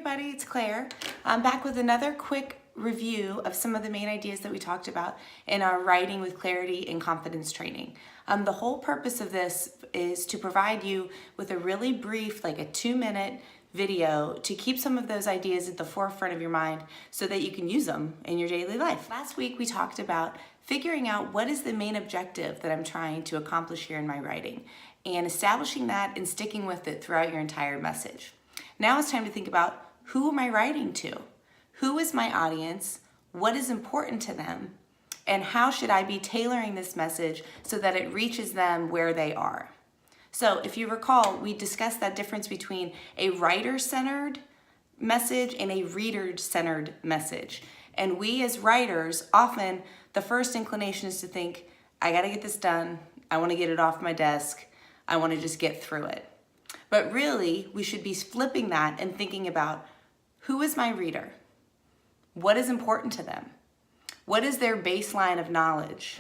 everybody, it's Claire. I'm back with another quick review of some of the main ideas that we talked about in our Writing with Clarity and Confidence training. The whole purpose of this is to provide you with a really brief, like a 2-minute video to keep some of those ideas at the forefront of your mind so that you can use them in your daily life. Last week we talked about figuring out what is the main objective that I'm trying to accomplish here in my writing and establishing that and sticking with it throughout your entire message. Now it's time to think about, who am I writing to? Who is my audience? What is important to them? And how should I be tailoring this message so that it reaches them where they are? So if you recall, we discussed that difference between a writer-centered message and a reader-centered message. And we as writers, often the first inclination is to think, I gotta get this done. I wanna get it off my desk. I wanna just get through it. But really, we should be flipping that and thinking about, who is my reader? What is important to them? What is their baseline of knowledge?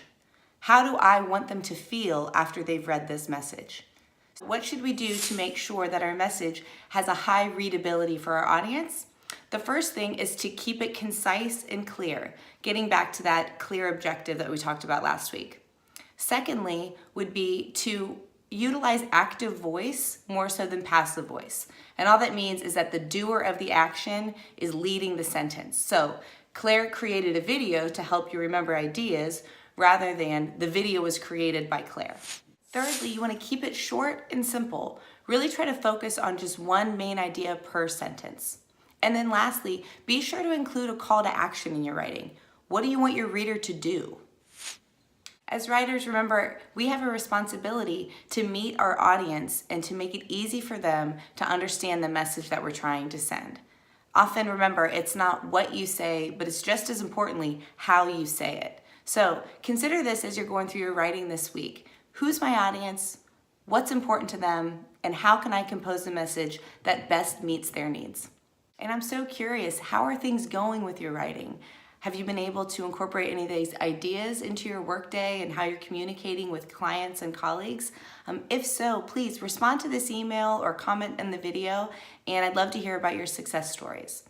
How do I want them to feel after they've read this message? What should we do to make sure that our message has a high readability for our audience? The first thing is to keep it concise and clear, getting back to that clear objective that we talked about last week. Secondly, would be to utilize active voice more so than passive voice. And all that means is that the doer of the action is leading the sentence. So Claire created a video to help you remember ideas rather than the video was created by Claire. Thirdly, you want to keep it short and simple. Really try to focus on just one main idea per sentence. And then lastly, be sure to include a call to action in your writing. What do you want your reader to do? As writers, remember, we have a responsibility to meet our audience and to make it easy for them to understand the message that we're trying to send. Often, remember, it's not what you say, but it's just as importantly how you say it. So consider this as you're going through your writing this week. Who's my audience? What's important to them? And how can I compose a message that best meets their needs? And I'm so curious, how are things going with your writing? Have you been able to incorporate any of these ideas into your workday and how you're communicating with clients and colleagues? If so, please respond to this email or comment in the video, and I'd love to hear about your success stories.